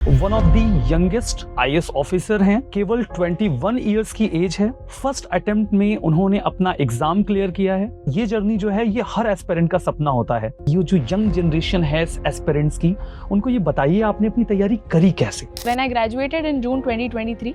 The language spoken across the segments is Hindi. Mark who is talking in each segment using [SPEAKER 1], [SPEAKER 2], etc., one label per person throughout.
[SPEAKER 1] One of the youngest IAS officer हैं, केवल 21 इयर्स की एज है। फर्स्ट अटेम्प्ट में उन्होंने अपना एग्जाम क्लियर किया है। ये जर्नी जो है ये हर एस्पिरेंट का सपना होता है। ये जो यंग जनरेशन है एस्पिरेंट्स की, उनको ये बताइए आपने अपनी तैयारी करी कैसे?
[SPEAKER 2] When I graduated in June 2023,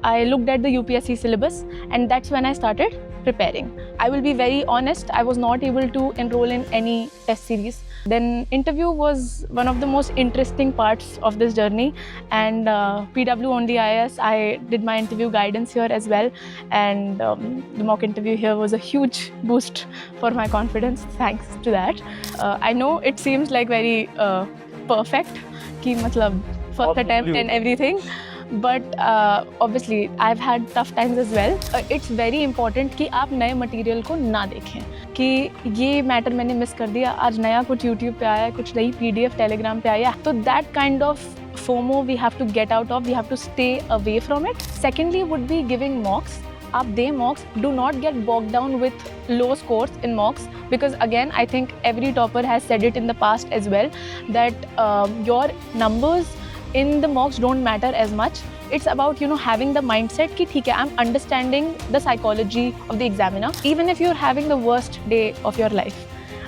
[SPEAKER 2] I looked at the UPSC syllabus and that's when I started preparing. I will be very honest, I was not able to enroll in any test series. Then interview was one of the most interesting parts of this journey, and PW Only IAS, I did my interview guidance here as well, and the mock interview here was a huge boost for my confidence, thanks to that. I know it seems like very perfect, कि मतलब first attempt and everything, but obviously I've had tough times as well. It's very important कि आप नए मटेरियल को ना देखें कि ये मैटर मैंने मिस कर दिया, आज नया कुछ यूट्यूब पे आया है, कुछ नई PDF टेलीग्राम पे आया, तो that kind of FOMO we have to get out of, we have to stay away from it. Secondly would be giving mocks. आप दें mocks, do not get bogged down with low scores in mocks, because again I think every topper has said it in the past as well, that your numbers in the mocks don't matter as much. It's about, you know, having the mindset कि ठीक है, I'm understanding the psychology of the examiner. Even if you're having the worst day of your life,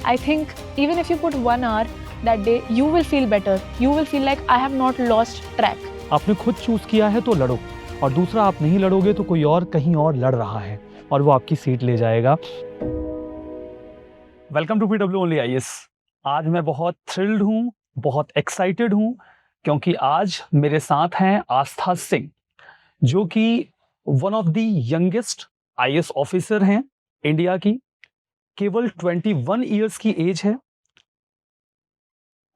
[SPEAKER 2] I think even if you put 1 hour that day, you will feel better. You will feel like I have not lost track.
[SPEAKER 1] आपने खुद चूज किया है तो लड़ो, और दूसरा आप नहीं लड़ोगे तो कोई और कहीं और लड़ रहा है और वो आपकी सीट ले जाएगा। Welcome to PW Only IAS। आज मैं बहुत थ्रिल्ड हूँ, बहुत एक्साइटेड हूँ, क्योंकि आज मेरे साथ हैं आस्था सिंह, जो कि one of the youngest IAS officer हैं इंडिया की। केवल 21 इयर्स की एज है।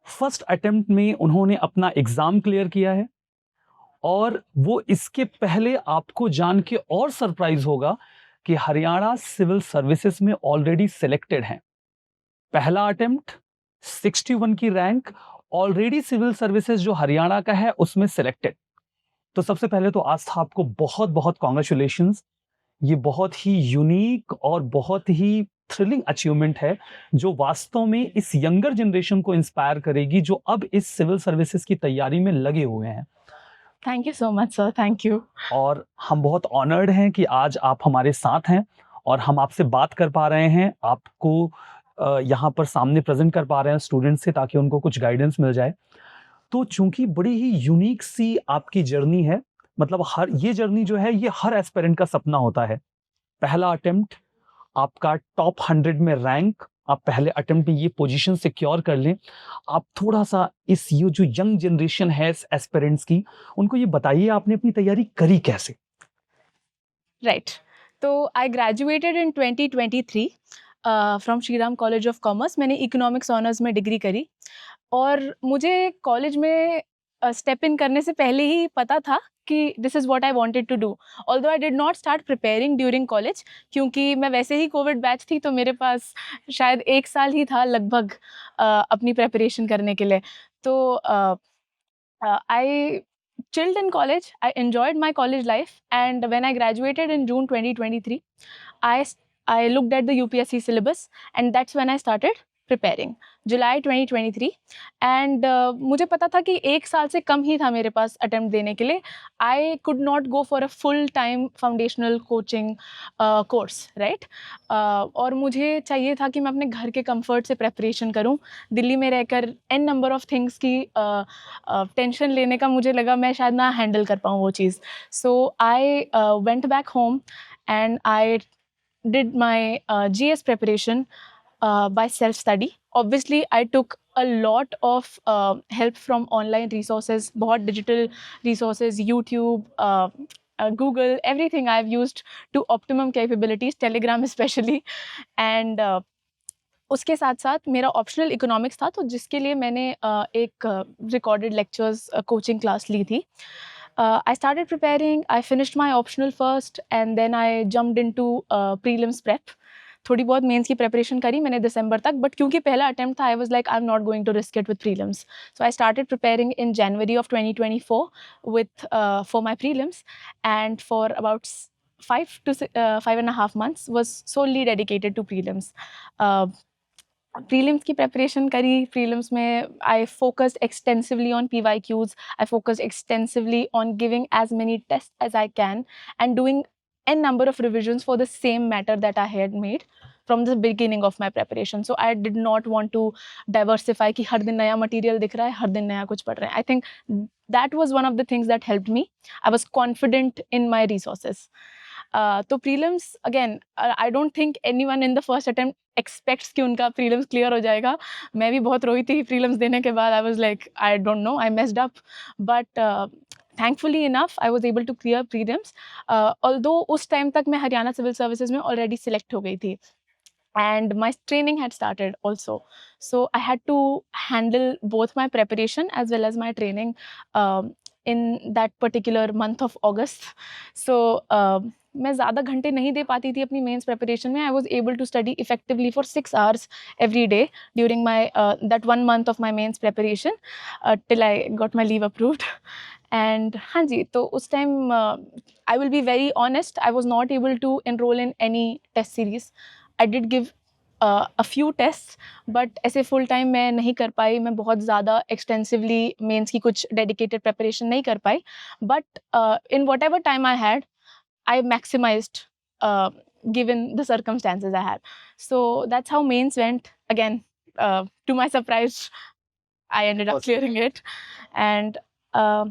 [SPEAKER 1] फर्स्ट अटेम्प्ट में उन्होंने अपना एग्जाम क्लियर किया है, और वो इसके पहले आपको जान के और सरप्राइज होगा कि हरियाणा सिविल सर्विसेज में ऑलरेडी सिलेक्टेड हैं। पहला अटेम्प्ट, 61 की रैंक, ऑलरेडी सिविल सर्विसेज जो हरियाणा का है उसमें सिलेक्टेड। तो सबसे पहले तो आस्था आपको बहुत बहुत कॉन्ग्रेचुलेशंस। ये बहुत ही यूनिक और बहुत ही थ्रिलिंग अचीवमेंट है, जो वास्तव में इस यंगर जनरेशन को इंस्पायर करेगी, जो अब इस सिविल सर्विसेज की तैयारी में लगे हुए हैं।
[SPEAKER 2] Thank you so much sir, thank you.
[SPEAKER 1] और हम बहुत ऑनर्ड हैं कि आज आप हमारे साथ हैं और हम आपसे बात कर पा रहे हैं, आपको यहाँ पर सामने प्रेजेंट कर पा रहे हैं स्टूडेंट्स से, ताकि उनको कुछ गाइडेंस मिल जाए। तो चूंकि बड़ी ही यूनिक सी आपकी जर्नी है, मतलब ये जर्नी जो है ये हर एस्पिरेंट का सपना होता है। पहला अटेम्प्ट, आपका टॉप 100 में रैंक, आप पहले अटेम्प्ट में ये पोजीशन सिक्योर कर लें। आप थोड़ा सा ये जो यंग जनरेशन है एस्पिरेंट्स की, उनको ये बताइए आपने अपनी तैयारी करी कैसे?
[SPEAKER 2] Right. तो I graduated in 2023 from Shriram college of commerce. मैंने इकोनॉमिक्स ऑनर्स में डिग्री करी, और मुझे कॉलेज में स्टेप इन करने से पहले ही पता था कि this is what I wanted to do. Although I did not start preparing during college, क्योंकि मैं वैसे ही कोविड बैच थी, तो मेरे पास शायद 1 साल ही था लगभग अपनी प्रेपरेशन करने के लिए। तो I chilled in college. I enjoyed my college life, and when I graduated in June 2023, I looked at the UPSC syllabus, and that's when I started preparing. July 2023, and मुझे पता था कि 1 साल से कम ही था मेरे पास अटेम्प्ट देने के लिए। I could not go for a full time foundational coaching course, right? और मुझे चाहिए था कि मैं अपने घर के कंफर्ट से प्रेपरेशन करूं। दिल्ली में रहकर n नंबर ऑफ थिंग्स की टेंशन लेने का मुझे लगा मैं शायद ना हैंडल कर पाऊँ वो चीज़। So I went back home and I did my GS preparation by self-study. Obviously, I took a lot of help from online resources, बहुत digital resources, YouTube, Google, everything I've used to optimum capabilities, Telegram especially, and उसके साथ साथ मेरा ऑप्शनल इकोनॉमिक्स था, तो जिसके लिए मैंने एक रिकॉर्डेड लेक्चर्स कोचिंग क्लास ली थी। I started preparing, I finished my optional first, and then I jumped into prelims prep. थोड़ी बहुत मेंस की प्रेपरेशन करी मैंने दिसंबर तक, बट क्योंकि पहला अटेम्प्ट था, I was like I am not going to risk it with prelims. So I started preparing in January of 2024 with for my prelims, and for about 5 to 5.5 months was solely dedicated to prelims. Prelims की प्रिपरेशन करी. प्रीलिम्स में I focused extensively on PYQs. I focused extensively on giving as many tests as I can and doing n number of revisions for the same matter that I had made from the beginning of my preparation. So I did not want to diversify कि हर दिन नया material दिख रहा है, हर दिन नया कुछ पढ़ रहे हैं. I think that was one of the things that helped me. I was confident in my resources. तो prelims again, I don't think anyone in the first attempt expects कि उनका prelims clear हो जाएगा. मैं भी बहुत रोई थी prelims देने के बाद. I was like, I don't know, I messed up. But thankfully enough, I was able to clear prelims. Although उस time तक मैं हरियाणा सिविल सर्विसेज में already select हो गई थी. And my training had started also, so I had to handle both my preparation as well as my training in that particular month of August. So मैं ज़्यादा घंटे नहीं दे पाती थी अपनी मेंस प्रिपरेशन में. I was able to study effectively for 6 hours every day during my that 1 month of my mains preparation till I got my leave approved. And हाँ जी, तो उस time I will be very honest, I was not able to enroll in any test series. I did give a few tests, but ऐसे full time मैं नहीं कर पाई. मैं बहुत ज़्यादा extensively mains की कुछ dedicated preparation नहीं कर पाई. But in whatever time I had, I maximized given the circumstances I had. So that's how mains went. Again, to my surprise, I ended up clearing it. And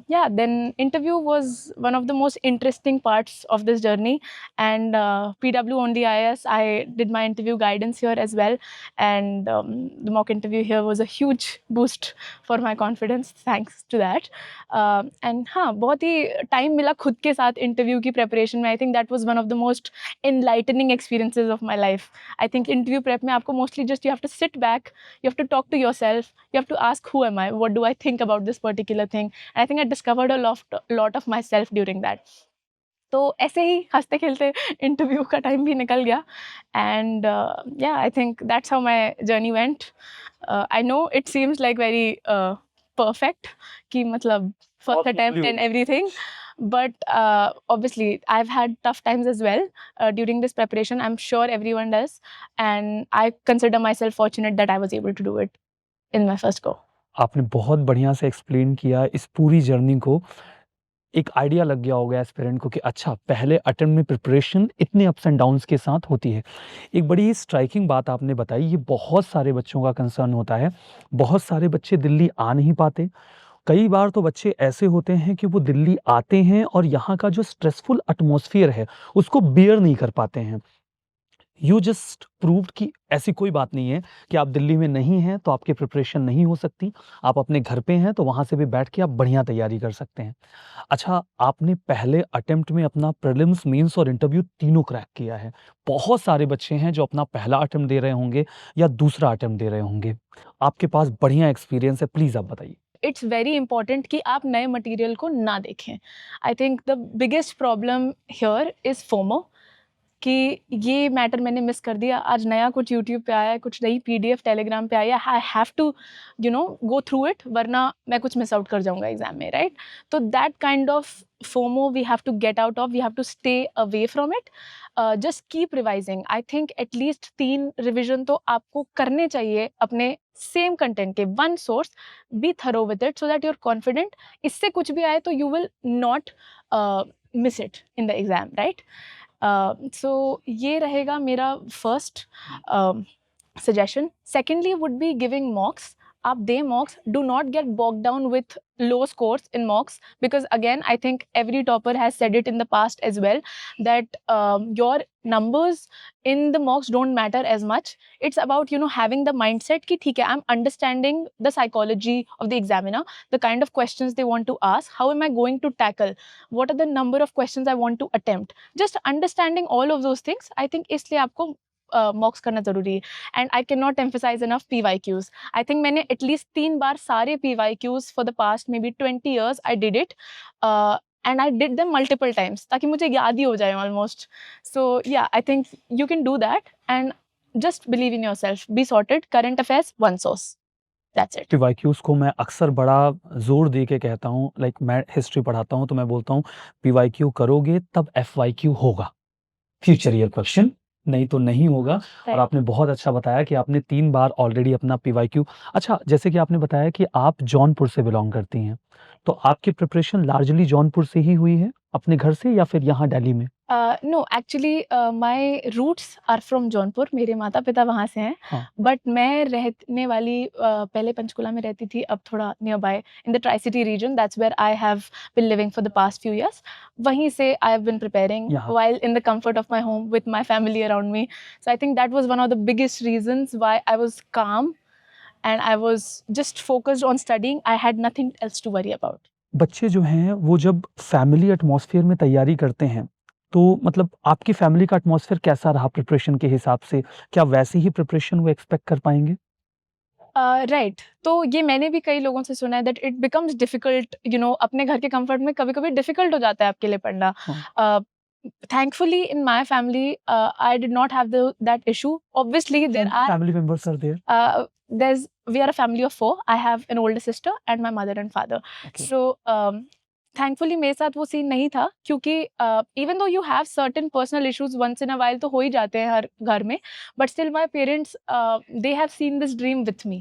[SPEAKER 2] yeah, then interview was one of the most interesting parts of this journey. And PW only IS, I did my interview guidance here as well. And the mock interview here was a huge boost for my confidence, thanks to that. And हाँ, बहुत ही time मिला खुद के साथ interview की preparation में. I think that was one of the most enlightening experiences of my life. I think interview prep में आपको mostly just you have to sit back, you have to talk to yourself, you have to ask who am I, what do I think about this particular thing. And I think I discovered a lot of myself during that. तो ऐसे ही हंसते खेलते इंटरव्यू का टाइम भी निकल गया. एंड या, I think that's how my journey went. I know it seems like very perfect कि मतलब first attempt and everything, but obviously I've had tough times as well during this preparation. I'm sure everyone does, and I consider myself fortunate that I was able to do it in my first go.
[SPEAKER 1] आपने बहुत बढ़िया से एक्सप्लेन किया इस पूरी जर्नी को. एक आइडिया लग गया होगा एस्पिरेंट को कि अच्छा पहले अटेम्प्ट में प्रिपरेशन इतने अप्स एंड डाउन्स के साथ होती है. एक बड़ी स्ट्राइकिंग बात आपने बताई, ये बहुत सारे बच्चों का कंसर्न होता है. बहुत सारे बच्चे दिल्ली आ नहीं पाते. कई बार तो बच्चे ऐसे होते हैं कि वो दिल्ली आते हैं और यहाँ का जो स्ट्रेसफुल एटमॉस्फेयर है उसको बियर नहीं कर पाते हैं. यू जस्ट प्रूव्ड कि ऐसी कोई बात नहीं है कि आप दिल्ली में नहीं हैं तो आपकी प्रिपरेशन नहीं हो सकती. आप अपने घर पे हैं तो वहाँ से भी बैठ के आप बढ़िया तैयारी कर सकते हैं. अच्छा, आपने पहले अटेम्प्ट में अपना प्रीलिम्स, मेंस और इंटरव्यू तीनों क्रैक किया है. बहुत सारे बच्चे हैं जो अपना पहला अटेम्प्ट दे रहे होंगे या दूसरा अटेम्प्ट दे रहे होंगे. आपके पास बढ़िया एक्सपीरियंस है, प्लीज़ आप बताइए.
[SPEAKER 2] इट्स वेरी इंपॉर्टेंट कि आप नए मटेरियल को ना देखें. आई think the biggest problem here is FOMO, कि ये मैटर मैंने मिस कर दिया. आज नया कुछ यूट्यूब पे आया है, कुछ नई PDF टेलीग्राम पे आई है, I have to go through it, वरना मैं कुछ मिस आउट कर जाऊंगा एग्जाम में, राइट? तो that kind of FOMO we have to get out of, we have to stay away from it. Just keep revising. I think at least 3 revision तो आपको करने चाहिए अपने सेम कंटेंट के, one source. Be thorough with it so that you are confident. इससे कुछ भी आए तो you will not miss it in the exam, right? So ये रहेगा मेरा first suggestion. Secondly would be giving mocks. आप दें mocks. Do not get bogged down with low scores in mocks, because again I think every topper has said it in the past as well, that your numbers in the mocks don't matter as much. It's about having the mindset कि ठीक है, I'm understanding the psychology of the examiner, the kind of questions they want to ask, how am I going to tackle, what are the number of questions I want to attempt. Just understanding all of those things, I think इसलिए आपको मॉक्स करना जरूरी है. And I can not emphasise enough PYQs. I think मैंने एटलीस्ट 3 बार सारे PYQs for the past maybe 20 years I did it, and I did them multiple times ताकि मुझे याद ही हो जाए almost. So yeah, I think you can do that and just believe in yourself. Be sorted. Current affairs, one source. That's it.
[SPEAKER 1] PYQs को मैं अक्सर बड़ा जोर दे के कहता हूँ. लाइक मैं हिस्ट्री पढ़ाता हूँ तो मैं बोलता हूँ PYQ करोगे तब FYQ होगा. फ्यूचर ईयर क्वेश्चन नहीं तो नहीं होगा। और
[SPEAKER 2] राइट
[SPEAKER 1] आपने बहुत अच्छा बताया कि आपने 3 बार ऑलरेडी अपना पीवाईक्यू। अच्छा, जैसे कि आपने बताया कि आप जौनपुर से बिलॉन्ग करती हैं, तो आपकी प्रिपरेशन लार्जली जौनपुर से ही हुई है, अपने घर से या फिर यहाँ दिल्ली में?
[SPEAKER 2] No actually my roots are from Jaunpur, मेरे माता पिता वहाँ से हैं,
[SPEAKER 1] हाँ,
[SPEAKER 2] बट मैं रहने वाली पहले पंचकुला में रहती थी, अब थोड़ा nearby in the tricity region, that's where I have been living for the past few years. वहीं से आई हैव बिन प्रिपेयरिंग
[SPEAKER 1] यहाँ।
[SPEAKER 2] while in the comfort of my home with my family around me. So I think that was one of the biggest reasons why I was calm and I was just focused on studying. I had nothing else to worry about.
[SPEAKER 1] बच्चे जो हैं वो जब फैमिली एटमॉस्फेयर में तैयारी करते हैं, तो मतलब आपकी फैमिली का एटमॉस्फेयर कैसा रहा प्रिपरेशन के हिसाब से? क्या वैसी ही प्रिपरेशन वो एक्सपेक्ट कर पाएँगे?
[SPEAKER 2] राइट, तो ये मैंने भी कई लोगों से सुना है that it becomes difficult, you know, अपने घर के कंफर्ट में कभी-कभी डिफिकल्ट हो जाता है आपके लिए पढ़ना।
[SPEAKER 1] हाँ।
[SPEAKER 2] Thankfully in my family I did not have that issue. Obviously
[SPEAKER 1] How
[SPEAKER 2] there
[SPEAKER 1] many
[SPEAKER 2] are
[SPEAKER 1] family members are there?
[SPEAKER 2] there's we are a family of 4. I have an older sister and my mother and father.
[SPEAKER 1] Okay.
[SPEAKER 2] So thankfully मेरे साथ वो सीन नहीं था, क्योंकि even though you have certain personal issues once in a while तो हो ही जाते हैं हर घर में, but still my parents they have seen this dream with me.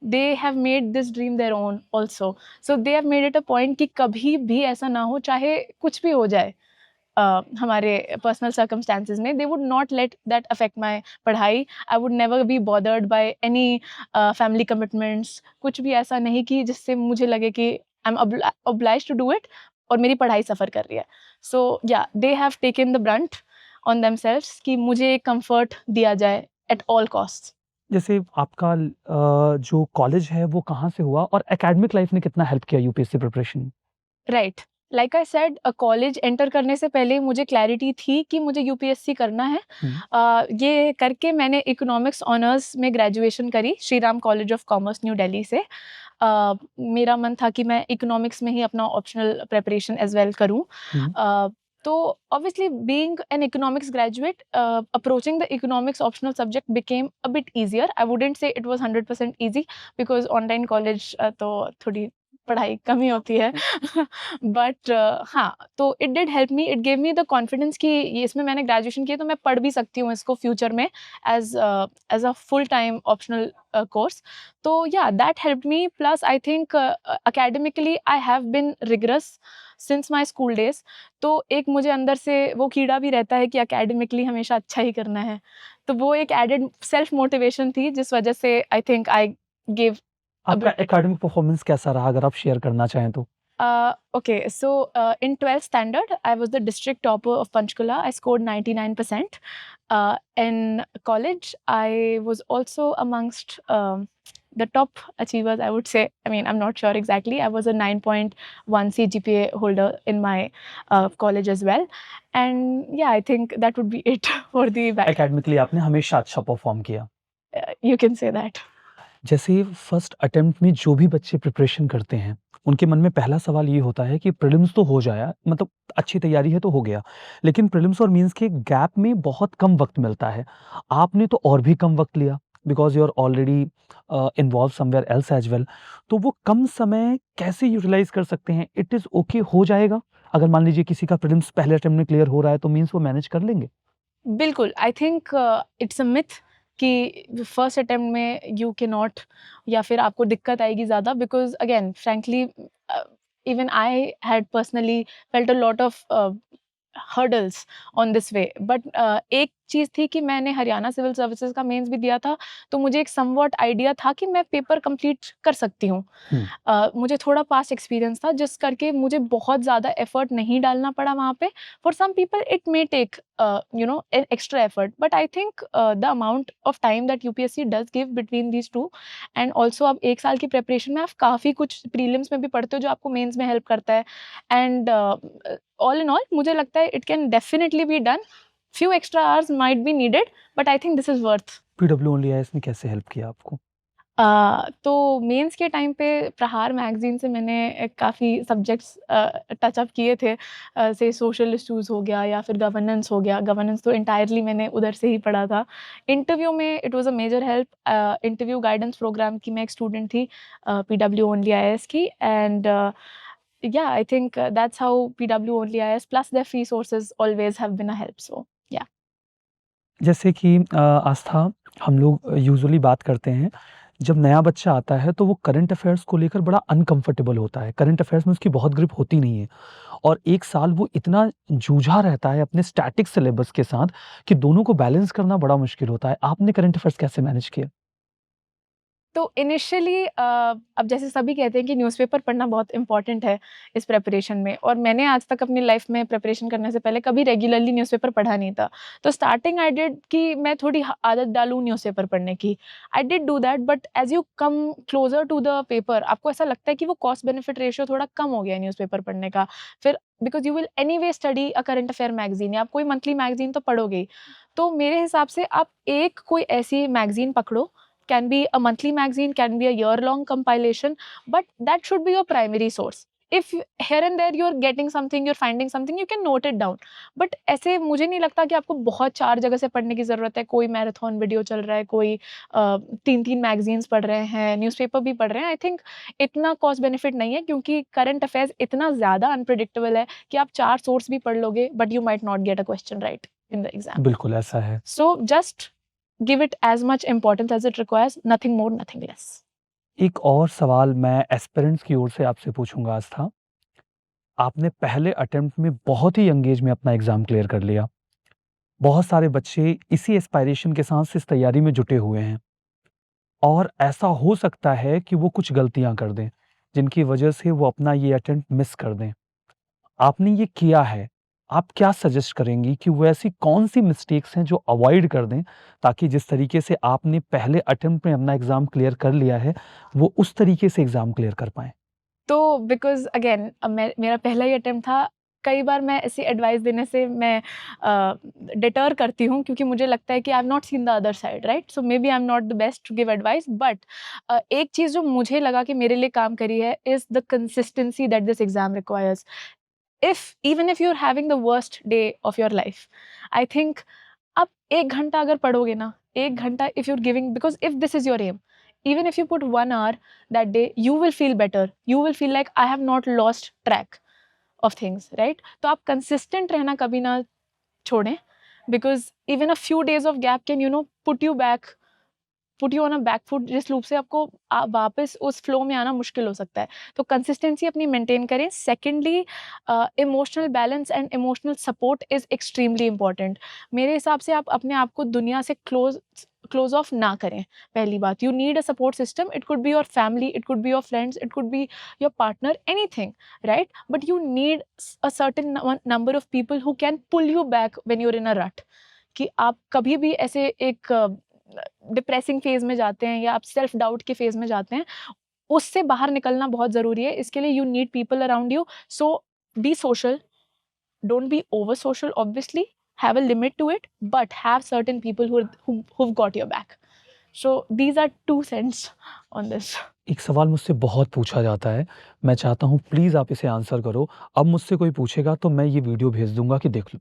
[SPEAKER 2] They have made this dream their own also. So they have made it a point कि कभी भी ऐसा ना हो, चाहे कुछ भी हो जाए हमारे पर्सनल सर्कमस्टांसिस में, they would not let that affect my पढ़ाई। I would never be bothered by any family commitments, कुछ भी ऐसा नहीं कि जिससे मुझे लगे कि I am obliged to do it और मेरी पढ़ाई सफ़र कर रही है। So yeah they have taken the brunt on themselves कि मुझे एक कंफर्ट दिया जाए एट ऑल कॉस्ट।
[SPEAKER 1] जैसे आपका जो कॉलेज है वो कहाँ से हुआ और एकेडमिक लाइफ ने कितना हेल्प किया यूपीएससी प्रिपरेशन में?
[SPEAKER 2] Right, like I said college enter करने से पहले मुझे क्लैरिटी थी कि मुझे यूपीएससी करना है। ये करके मैंने इकोनॉमिक्स ऑनर्स में ग्रेजुएशन करी Shri Ram college of commerce new Delhi से। मेरा मन था कि मैं इकोनॉमिक्स में ही अपना ऑप्शनल प्रिपरेशन एज वेल करूँ। तो obviously being an economics graduate, approaching the economics optional subject became a bit easier. I wouldn't say it was 100% easy because online college तो थोड़ी पढ़ाई कम ही होती है बट हाँ, तो it did help me, it gave me the confidence कि ये इसमें मैंने ग्रेजुएशन किया तो मैं पढ़ भी सकती हूँ इसको फ्यूचर में as a full time optional course. तो या that help me, plus I think academically I have been rigorous since my school days. तो एक मुझे अंदर से वो कीड़ा भी रहता है कि अकेडमिकली हमेशा अच्छा ही करना है, तो वो एक एडेड सेल्फ मोटिवेशन थी जिस वजह से आई थिंक आई गिव।
[SPEAKER 1] आपका एकेडमिक परफॉर्मेंस कैसा रहा अगर आप शेयर करना चाहें तो?
[SPEAKER 2] Okay, so in 12th standard, I was the district topper of Panchkula. I scored 99%. In college, I was also amongst the top achievers, I would say. I mean, I'm not sure exactly. I was a 9.1 CGPA holder in my college as well. And yeah, I think that would be it for the back.
[SPEAKER 1] Academically आपने हमेशा अच्छा परफॉर्म किया।
[SPEAKER 2] You can say that.
[SPEAKER 1] जैसे फर्स्ट अटेम्प्ट में जो भी बच्चे प्रिपरेशन करते हैं, उनके मन में पहला सवाल ये होता है कि प्रीलिम्स तो हो जाया, मतलब अच्छी तैयारी है तो हो गया, लेकिन प्रीलिम्स और मेंस के गैप में बहुत कम वक्त मिलता है। आपने तो और भी कम वक्त लिया because you are already involve somewhere else as well. तो वो कम समय कैसे यूटिलाइज कर सकते हैं? इट इज़ ओके, हो जाएगा। अगर मान लीजिए किसी का प्रीलिम्स पहले अटेम्प्ट में क्लियर हो रहा है तो मीन्स वो मैनेज कर लेंगे।
[SPEAKER 2] बिल्कुल, I think it's a myth कि फर्स्ट अटेम्प्ट में यू कैन नॉट, या फिर आपको दिक्कत आएगी ज़्यादा, because again frankly even I had personally felt a lot of hurdles on this way, but एक चीज़ थी कि मैंने हरियाणा सिविल सर्विसेज का मेंस भी दिया था, तो मुझे एक समवॉट आइडिया था कि मैं पेपर कंप्लीट कर सकती हूँ। मुझे थोड़ा पास्ट एक्सपीरियंस था जिस करके मुझे बहुत ज़्यादा एफर्ट नहीं डालना पड़ा वहाँ पे। For some people it may take you know an extra effort, but I think the amount of time that UPSC does give between these two, and also आप एक साल की प्रिपरेशन में आप काफ़ी कुछ प्रीलिम्स में भी पढ़ते हो जो आपको मेंस में हेल्प करता है। एंड ऑल इन ऑल मुझे लगता है it can definitely be done. few extra hours might be needed, but I think this is worth.
[SPEAKER 1] PW only IAS ने कैसे हेल्प किया आपको?
[SPEAKER 2] तो मेंस के टाइम पे प्रहार मैगजीन से मैंने काफ़ी सब्जेक्ट्स टच अप किए थे, से सोशल इश्यूज़ हो गया या फिर गवर्नेंस हो गया। गवर्नेंस तो इंटायरली मैंने उधर से ही पढ़ा था। इंटरव्यू में it was a major help. Interview guidance programme की मैं एक स्टूडेंट थी पीडब्ल्यू ओनली आईएएस की, and yeah, I think that's how PW only IS plus their free sources always have been a help. So yeah.
[SPEAKER 1] जैसे कि आस्था, हम लोग यूजुअली बात करते हैं, जब नया बच्चा आता है तो वो करंट अफेयर्स को लेकर बड़ा अनकंफर्टेबल होता है। करंट अफेयर्स में उसकी बहुत ग्रिप होती नहीं है और 1 साल वो इतना जूझा रहता है अपने स्टैटिक सिलेबस के साथ कि दोनों को बैलेंस करना बड़ा मुश्किल होता है। आपने करंट अफेयर्स कैसे मैनेज किया?
[SPEAKER 2] तो इनिशियली अब जैसे सभी कहते हैं कि न्यूज़पेपर पढ़ना बहुत इम्पोर्टेंट है इस प्रिपरेशन में, और मैंने आज तक अपनी लाइफ में प्रिपरेशन करने से पहले कभी रेगुलरली न्यूज़पेपर पढ़ा नहीं था। तो स्टार्टिंग आई डिड कि मैं थोड़ी आदत डालूँ न्यूज़पेपर पढ़ने की। I did do that, but as you come closer to the paper आपको ऐसा लगता है कि वो कॉस्ट बेनिफिट रेशियो थोड़ा कम हो गया है न्यूज़पेपर पढ़ने का। फिर because you will anyway study a current affair magazine, या आप कोई मंथली मैगज़ीन तो पढ़ोगे ही। तो मेरे हिसाब से आप एक कोई ऐसी मैगज़ीन पकड़ो, can be a monthly magazine, can be a year long compilation, but that should be your primary source. If here and there you're getting something, you're finding something, you can note it down. But ऐसे मुझे नहीं लगता कि आपको बहुत 4 जगह से पढ़ने की ज़रूरत है। कोई मैराथन वीडियो चल रहा है, कोई 3-3 मैगज़ीन्स पढ़ रहे हैं, न्यूज़पेपर भी पढ़ रहे हैं। आई थिंक इतना कॉस्ट बेनिफिट नहीं है, क्योंकि करंट अफेयर्स इतना ज़्यादा अनप्रेडिक्टेबल है कि आप 4 सोर्स भी पढ़ लोगे, but you might not get a question right in the exam.
[SPEAKER 1] बिल्कुल ऐसा है।
[SPEAKER 2] So just give it as much importance as it requires, nothing more, nothing less.
[SPEAKER 1] एक और सवाल मैं एस्पिरेंट्स की ओर से आपसे पूछूँगा आस्था। आपने पहले अटेम्प्ट में बहुत ही यंग एज में अपना एग्ज़ाम क्लियर कर लिया। बहुत सारे बच्चे इसी एस्पायरेशन के साथ इस तैयारी में जुटे हुए हैं और ऐसा हो सकता है कि वो कुछ गलतियाँ कर दें, जिनकी वजह से वो अपना ये अटेम्प्ट मिस कर दें। आपने ये किया है, आप क्या सजेस्ट करेंगी कि वो ऐसी कौन-सी मिस्टेक्स हैं जो अवॉइड कर दें, ताकि जिस तरीके से आपने पहले अटेम्प्ट में अपना एग्ज़ाम क्लियर कर लिया है, वो उस तरीके से एग्ज़ाम क्लियर कर पाएँ?
[SPEAKER 2] तो बिकॉज़ अगेन मेरा पहला ही अटेम्प्ट था। कई बार मैं ऐसी एडवाइस देने से मैं डिटर करती हूँ, क्योंकि मुझे लगता है कि I have not seen the other side, right? So maybe I am not the best to give advice, but एक चीज़ जो मुझे लगा कि मेरे लिए काम करी है is the consistency that this exam requires. if you're having the worst day of your life, I think आप 1 घंटा अगर पढ़ोगे ना, 1 घंटा if you're giving, because if this is your aim, even if you put 1 hour that day, you will feel better. You will feel like I have not lost track of things, right? तो आप consistent रहना कभी ना छोड़ें, because even a few days of gap can, put you on a back foot, जिस लूप से आपको वापस उस फ्लो में आना मुश्किल हो सकता है। तो कंसिस्टेंसी अपनी मेंटेन करें। Secondly, emotional balance and emotional support is extremely important. मेरे हिसाब से आप अपने आप को दुनिया से क्लोज ऑफ ना करें। पहली बात, you need a support system. It could be your family, it could be your friends, it could be your partner, anything, right? But you need a certain number of people who can pull you back when you are in a rut, कि आप कभी भी ऐसे एक डिप्रेसिंग फेज में जाते हैं या आप सेल्फ डाउट के फेज में जाते हैं, उससे बाहर निकलना बहुत ज़रूरी है। इसके लिए you need people around you. So be social, don't be over social, obviously, have a limit to it, but have certain people who've got your back. So these are 2 cents on this.
[SPEAKER 1] एक सवाल मुझसे बहुत पूछा जाता है, मैं चाहता हूँ प्लीज़ आप इसे आंसर करो। अब मुझसे कोई पूछेगा तो मैं ये वीडियो भेज दूँगा कि देख लो।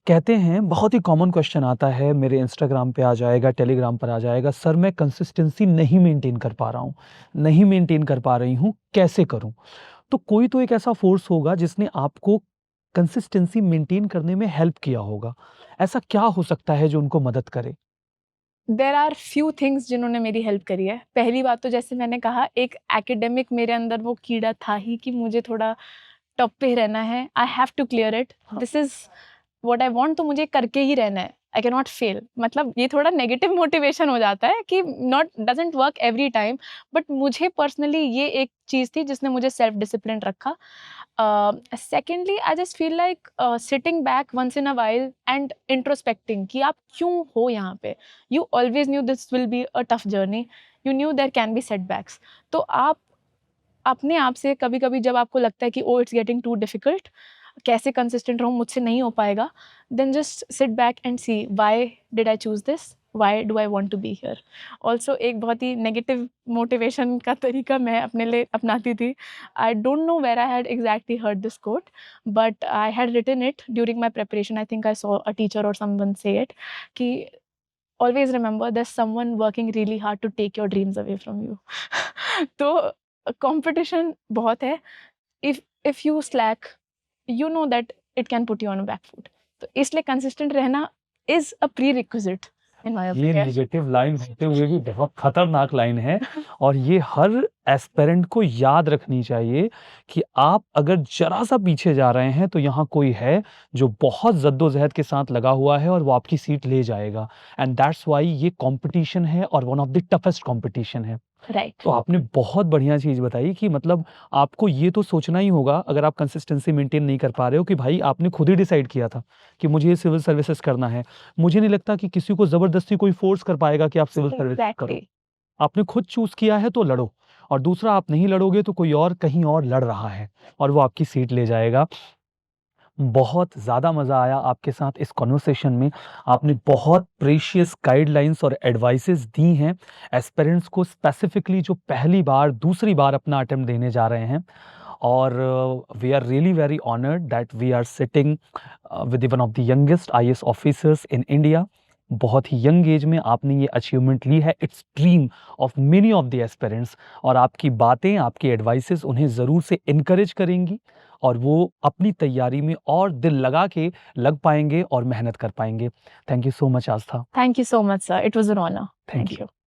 [SPEAKER 1] कहते हैं, बहुत ही कॉमन क्वेश्चन आता है, मेरे इंस्टाग्राम पे आ जाएगा, टेलीग्राम पर आ जाएगा, सर मैं कंसिस्टेंसी नहीं मेंटेन कर पा रहा हूँ, नहीं मेंटेन कर पा रही हूँ, कैसे करूँ? तो कोई तो एक ऐसा फ़ोर्स होगा जिसने आपको कंसिस्टेंसी मेंटेन करने में हेल्प किया होगा। ऐसा क्या हो सकता है जो उनको मदद करे?
[SPEAKER 2] देयर आर फ्यू थिंग्स जिन्होंने मेरी हेल्प करी है। पहली बात तो जैसे मैंने कहा, एक एकेडमिक मेरे अंदर वो कीड़ा था ही कि मुझे थोड़ा टॉप पे ही रहना है। I have to clear it, this is what I want, तो मुझे करके ही रहना है। I can not fail. मतलब ये थोड़ा नेगेटिव मोटिवेशन हो जाता है कि not doesn't work every time, but मुझे पर्सनली ये एक चीज़ थी जिसने मुझे सेल्फ डिसिप्लिन रखा। Secondly, I just feel like sitting back once in a while and introspecting कि आप क्यों हो यहाँ पे। You always knew this will be a tough journey, you knew there can be setbacks. तो आप अपने आप से कभी-कभी जब आपको लगता है कि oh it's getting too difficult, कैसे कंसिस्टेंट रहूँ, मुझसे नहीं हो पाएगा, then just sit back and see why did I choose this, why do I want to be here. Also एक बहुत ही नेगेटिव मोटिवेशन का तरीका मैं अपने लिए अपनाती थी। I don't know where I had exactly heard this quote, but I had written it during my preparation. I think I saw a teacher और समवन से इट कि always remember there's someone working really hard to take your dreams away from you. तो कंपटीशन बहुत है। If you slack, you know that it can put you on a back foot. तो इसलिए कंसिस्टेंट रहना is a prerequisite in my
[SPEAKER 1] ये
[SPEAKER 2] opinion.
[SPEAKER 1] नेगेटिव लाइन होते हुए भी बहुत खतरनाक लाइन है और ये हर एस्पिरेंट को याद रखनी चाहिए कि आप अगर जरा सा पीछे जा रहे हैं तो यहाँ कोई है जो बहुत जद्दोजहद के साथ लगा हुआ है और वो आपकी सीट ले जाएगा। एंड दैट्स वाई ये कंपटीशन है और one of the toughest competition है।
[SPEAKER 2] Right.
[SPEAKER 1] तो आपने बहुत बढ़िया चीज़ बताई कि मतलब आपको ये तो सोचना ही होगा, अगर आप कंसिस्टेंसी मेंटेन नहीं कर पा रहे हो, कि भाई आपने खुद ही डिसाइड किया था कि मुझे ये सिविल सर्विसेज करना है। मुझे नहीं लगता कि किसी को ज़बरदस्ती कोई फोर्स कर पाएगा कि आप सिविल सर्विस करो।
[SPEAKER 2] Exactly.
[SPEAKER 1] आपने खुद चूज़ किया है तो लड़ो, और दूसरा आप नहीं लड़ोगे तो कोई और कहीं और लड़ रहा है और वो आपकी सीट ले जाएगा। बहुत ज़्यादा मज़ा आया आपके साथ इस कॉन्वर्सेशन में। आपने बहुत प्रीशियस गाइडलाइंस और एडवाइसेस दी हैं एस्पिरेंट्स को, स्पेसिफिकली जो पहली बार दूसरी बार अपना अटेम्प्ट देने जा रहे हैं। और we are really very honoured that we are sitting with one of the youngest IAS officers in India. बहुत ही यंग एज में आपने ये अचीवमेंट ली है। It's dream of many of the aspirants, और आपकी बातें, आपकी एडवाइसेस उन्हें ज़रूर से इनकरेज करेंगी और वो अपनी तैयारी में और दिल लगा के लग पाएंगे और मेहनत कर पाएंगे। Thank you so much Aastha.
[SPEAKER 2] Thank you so much, sir. It was an honor.
[SPEAKER 1] Thank
[SPEAKER 2] Thank
[SPEAKER 1] you.
[SPEAKER 2] you.